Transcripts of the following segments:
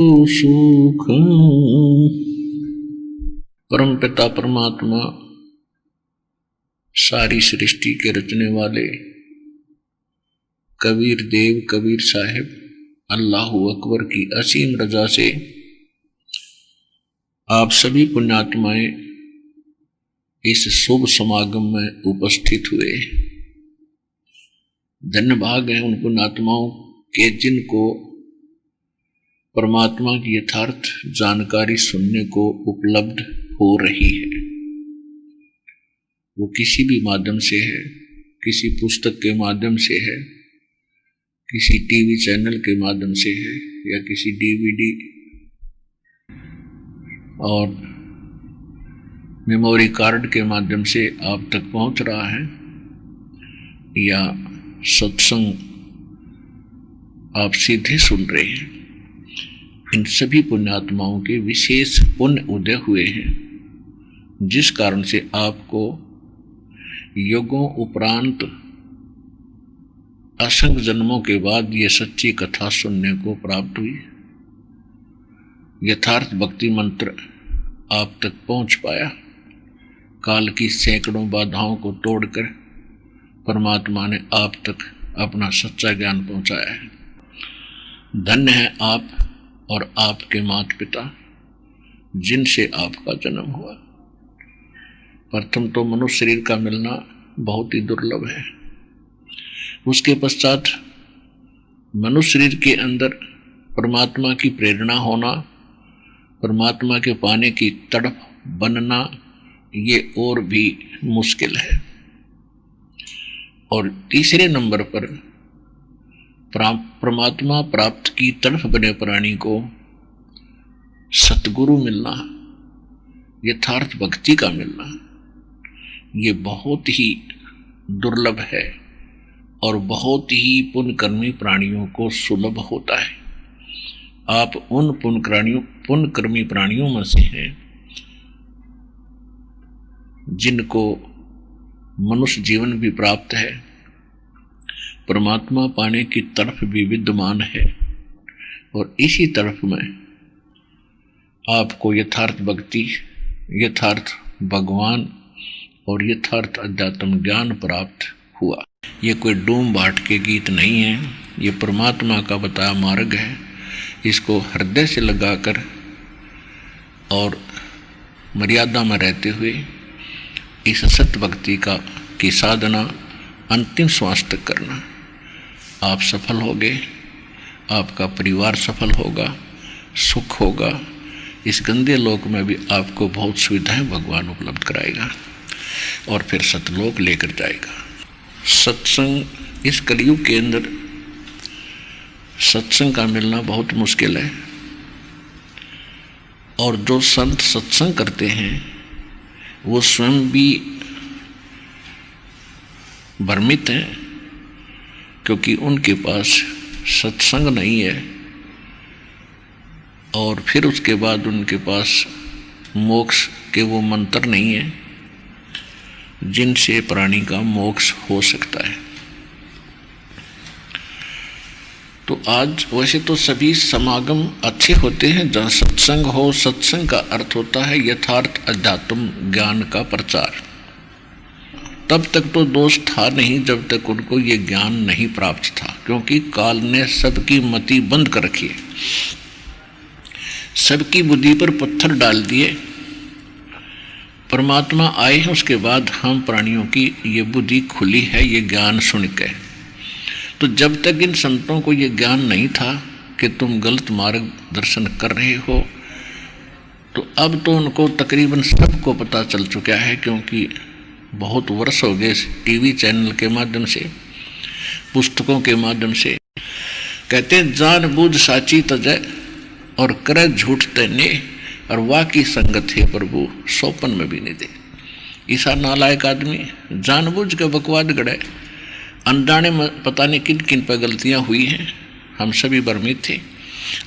सुख। परम पिता परमात्मा सारी सृष्टि के रचने वाले कबीर देव कबीर साहिब अल्लाहु अकबर की असीम रजा से आप सभी पुण्यात्माएं इस शुभ समागम में उपस्थित हुए। धन्य भाग हैं उन पुण्यात्माओं के जिनको परमात्मा की यथार्थ जानकारी सुनने को उपलब्ध हो रही है। वो किसी भी माध्यम से है, किसी पुस्तक के माध्यम से है, किसी टीवी चैनल के माध्यम से है, या किसी डीवीडी और मेमोरी कार्ड के माध्यम से आप तक पहुंच रहा है, या सत्संग आप सीधे सुन रहे हैं। इन सभी पुण्यात्माओं के विशेष पुण्य उदय हुए हैं, जिस कारण से आपको युगों उपरांत असंख्य जन्मों के बाद ये सच्ची कथा सुनने को प्राप्त हुई। यथार्थ भक्ति मंत्र आप तक पहुंच पाया। काल की सैकड़ों बाधाओं को तोड़कर परमात्मा ने आप तक अपना सच्चा ज्ञान पहुंचाया है। धन्य है आप और आपके माता पिता जिनसे आपका जन्म हुआ। प्रथम तो मनुष्य शरीर का मिलना बहुत ही दुर्लभ है। उसके पश्चात मनुष्य शरीर के अंदर परमात्मा की प्रेरणा होना, परमात्मा के पाने की तड़प बनना, ये और भी मुश्किल है। और तीसरे नंबर पर परमात्मा प्राप्त की तड़फ बने प्राणी को सतगुरु मिलना, यथार्थ भक्ति का मिलना, ये बहुत ही दुर्लभ है और बहुत ही पुण्यकर्मी प्राणियों को सुलभ होता है। आप उन पुण्यकर्मी प्राणियों में से हैं जिनको मनुष्य जीवन भी प्राप्त है, परमात्मा पाने की तरफ भी विद्यमान है, और इसी तरफ में आपको यथार्थ भक्ति, यथार्थ भगवान और यथार्थ अध्यात्म ज्ञान प्राप्त हुआ। ये कोई डूम बाट के गीत नहीं है, ये परमात्मा का बताया मार्ग है। इसको हृदय से लगाकर और मर्यादा में रहते हुए इस सत्य भक्ति की साधना अंतिम श्वास तक करना, आप सफल होगे, आपका परिवार सफल होगा, सुख होगा। इस गंदे लोक में भी आपको बहुत सुविधाएं भगवान उपलब्ध कराएगा और फिर सतलोक लेकर जाएगा। सत्संग इस कलयुग के अंदर सत्संग का मिलना बहुत मुश्किल है, और जो संत सत्संग करते हैं वो स्वयं भी भ्रमित हैं, क्योंकि उनके पास सत्संग नहीं है, और फिर उसके बाद उनके पास मोक्ष के वो मंत्र नहीं है जिनसे प्राणी का मोक्ष हो सकता है। तो आज वैसे तो सभी समागम अच्छे होते हैं जहाँ सत्संग हो। सत्संग का अर्थ होता है यथार्थ अध्यात्म ज्ञान का प्रचार। तब तक तो दोष था नहीं जब तक उनको ये ज्ञान नहीं प्राप्त था, क्योंकि काल ने सबकी मति बंद कर रखी है, सबकी बुद्धि पर पत्थर डाल दिए। परमात्मा आए हैं, उसके बाद हम प्राणियों की ये बुद्धि खुली है ये ज्ञान सुन के। तो जब तक इन संतों को ये ज्ञान नहीं था कि तुम गलत मार्ग दर्शन कर रहे हो, तो अब तो उनको तकरीबन सबको पता चल चुका है, क्योंकि बहुत वर्ष हो गए टीवी चैनल के माध्यम से, पुस्तकों के माध्यम से। कहते हैं जानबूझ साची तजय और करे झूठ तने, और वाह की संगत है प्रभु सोपन में भी नहीं दे। ऐसा नालायक आदमी जानबूझ के बकवाद गढ़े, अनजाने में पता नहीं किन किन पर गलतियां हुई हैं। हम सभी भ्रमित थे,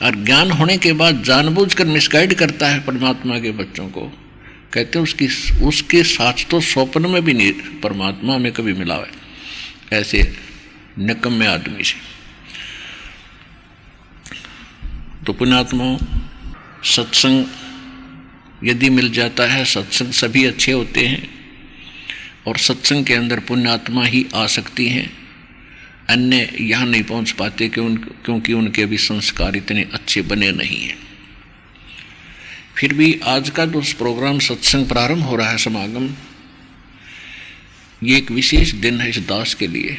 और ज्ञान होने के बाद जानबूझ कर मिसगाइड करता है परमात्मा के बच्चों को। कहते उसके साथ तो स्वप्न में भी नहीं परमात्मा में कभी मिला है ऐसे निकम्मे आदमी से। तो पुण्यात्माओं, सत्संग यदि मिल जाता है, सत्संग सभी अच्छे होते हैं और सत्संग के अंदर पुण्यात्मा ही आ सकती हैं, अन्य यहाँ नहीं पहुँच पाते क्योंकि उनके भी संस्कार इतने अच्छे बने नहीं हैं। फिर भी आज का जो प्रोग्राम सत्संग प्रारंभ हो रहा है, समागम, ये एक विशेष दिन है इस दास के लिए।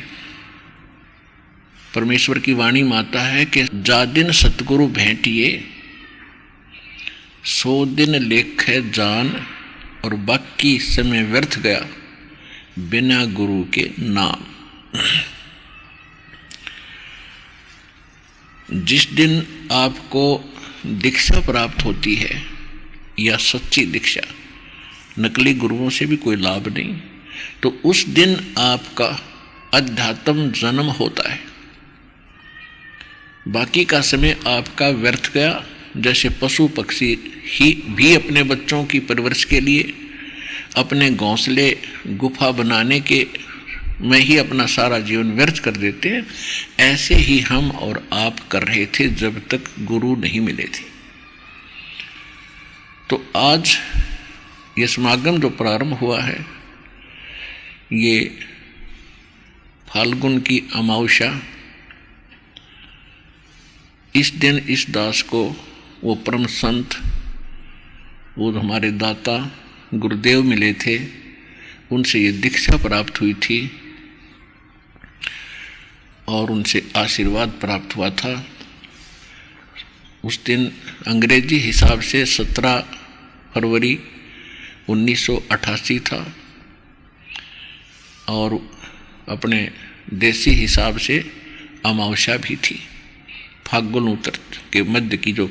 परमेश्वर की वाणी माता है कि जा दिन सतगुरु भेंटिए, 100 दिन लेखे जान, और बाकी समय व्यर्थ गया बिना गुरु के नाम। जिस दिन आपको दीक्षा प्राप्त होती है, या सच्ची दीक्षा, नकली गुरुओं से भी कोई लाभ नहीं, तो उस दिन आपका अध्यात्म जन्म होता है। बाकी का समय आपका व्यर्थ गया। जैसे पशु पक्षी ही भी अपने बच्चों की परवरिश के लिए अपने घोंसले गुफा बनाने के में ही अपना सारा जीवन व्यर्थ कर देते हैं, ऐसे ही हम और आप कर रहे थे जब तक गुरु नहीं मिले थे। तो आज ये समागम जो प्रारंभ हुआ है, ये फाल्गुन की अमावस्या, इस दिन इस दास को वो परम संत, वो हमारे दाता गुरुदेव मिले थे, उनसे ये दीक्षा प्राप्त हुई थी और उनसे आशीर्वाद प्राप्त हुआ था। उस दिन अंग्रेजी हिसाब से 17 फरवरी 1988 था और अपने देसी हिसाब से अमावस्या भी थी, फाल्गुन उत्तर के मध्य की जो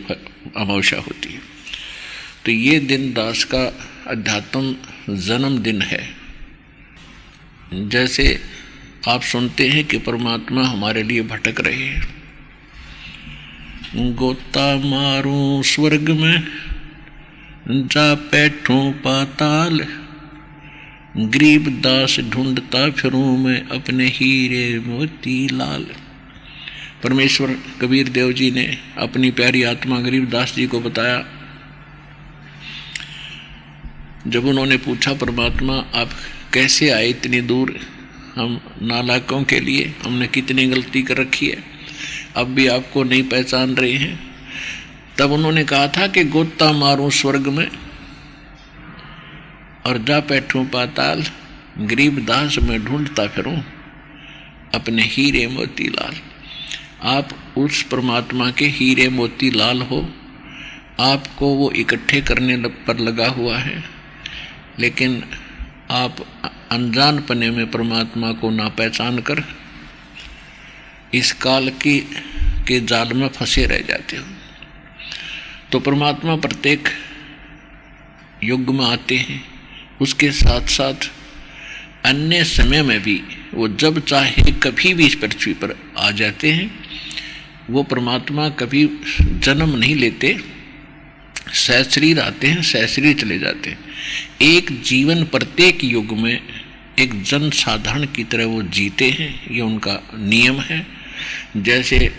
अमावस्या होती है। तो ये दिन दास का अध्यात्म जन्म दिन है। जैसे आप सुनते हैं कि परमात्मा हमारे लिए भटक रहे हैं, गोता मारूं स्वर्ग में, जा बैठूं पाताल, गरीब दास ढूंढता फिरूं मैं अपने हीरे मोती लाल। परमेश्वर कबीर देव जी ने अपनी प्यारी आत्मा गरीब दास जी को बताया। जब उन्होंने पूछा, परमात्मा आप कैसे आए इतनी दूर, हम नालायकों के लिए हमने कितनी गलती कर रखी है, अब भी आपको नहीं पहचान रहे हैं। तब उन्होंने कहा था कि गोता मारूं स्वर्ग में और जा बैठूं पाताल, गरीब दास में ढूंढता फिरूं अपने हीरे मोती लाल। आप उस परमात्मा के हीरे मोती लाल हो, आपको वो इकट्ठे करने पर लगा हुआ है, लेकिन आप अनजानपने में परमात्मा को ना पहचान कर इस काल के जाल में फंसे रह जाते हो। तो परमात्मा प्रत्येक युग में आते हैं, उसके साथ साथ अन्य समय में भी वो जब चाहे कभी भी इस पृथ्वी पर आ जाते हैं। वो परमात्मा कभी जन्म नहीं लेते, सहशरीर आते हैं, सहशरीर चले जाते हैं। एक जीवन प्रत्येक युग में एक जन साधारण की तरह वो जीते हैं, ये उनका नियम है। जैसे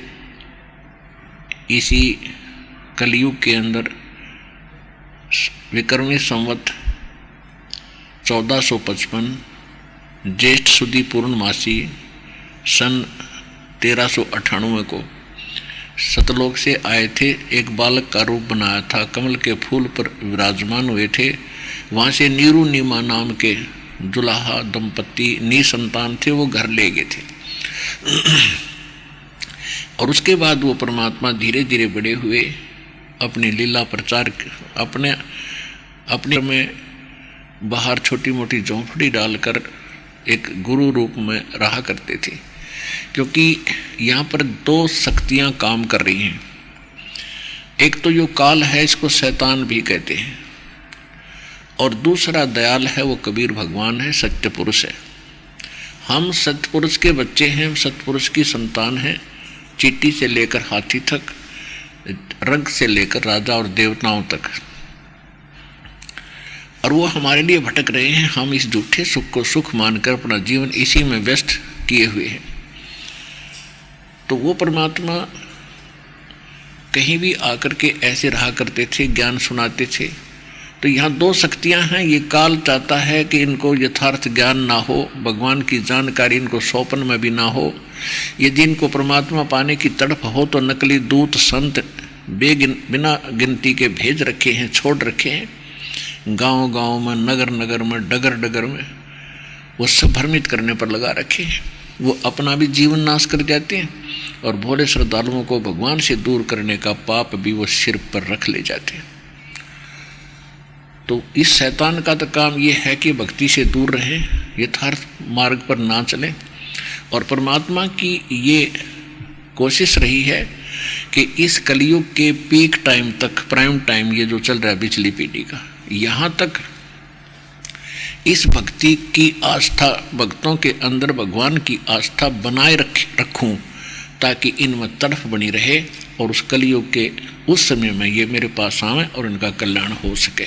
इसी कलयुग के अंदर विक्रमी संवत 1455 ज्येष्ठ सुदी पूर्णमासी सन 1398 को सतलोक से आए थे। एक बालक का रूप बनाया था, कमल के फूल पर विराजमान हुए थे। वहाँ से नीरू नीमा नाम के दुल्हा दंपत्ति निसंतान थे, वो घर ले गए थे। और उसके बाद वो परमात्मा धीरे धीरे बड़े हुए, अपनी लीला प्रचार अपने में बाहर छोटी मोटी झोंपड़ी डालकर एक गुरु रूप में रहा करते थे, क्योंकि यहाँ पर 2 शक्तियाँ काम कर रही हैं। एक तो जो काल है, इसको शैतान भी कहते हैं, और दूसरा दयाल है, वो कबीर भगवान है, सत्य पुरुष है। हम सत्पुरुष के बच्चे हैं, सत्पुरुष की संतान हैं। चींटी से लेकर हाथी तक, रंग से लेकर राजा और देवताओं तक, और वो हमारे लिए भटक रहे हैं। हम इस झूठे सुख को सुख मानकर अपना जीवन इसी में व्यस्त किए हुए हैं। तो वो परमात्मा कहीं भी आकर के ऐसे रहा करते थे, ज्ञान सुनाते थे। तो यहाँ दो शक्तियाँ हैं। ये काल चाहता है कि इनको यथार्थ ज्ञान ना हो, भगवान की जानकारी इनको सौंपन में भी ना हो। यदि इनको परमात्मा पाने की तड़प हो तो नकली दूत संत बिना गिनती के भेज रखे हैं, छोड़ रखे हैं। गांव गांव में, नगर नगर में, डगर डगर में वो सब भ्रमित करने पर लगा रखे हैं। वो अपना भी जीवन नाश कर जाते हैं और भोले श्रद्धालुओं को भगवान से दूर करने का पाप भी वो सिर पर रख ले जाते हैं। तो इस शैतान का तो काम ये है कि भक्ति से दूर रहें, यथार्थ मार्ग पर ना चलें। और परमात्मा की ये कोशिश रही है कि इस कलयुग के पीक टाइम तक, प्राइम टाइम ये जो चल रहा है पिछली पीढ़ी का, यहाँ तक इस भक्ति की आस्था, भक्तों के अंदर भगवान की आस्था बनाए रखूं, ताकि इनमें तड़फ बनी रहे और उस कलयुग के उस समय में ये मेरे पास आवें और इनका कल्याण हो सके।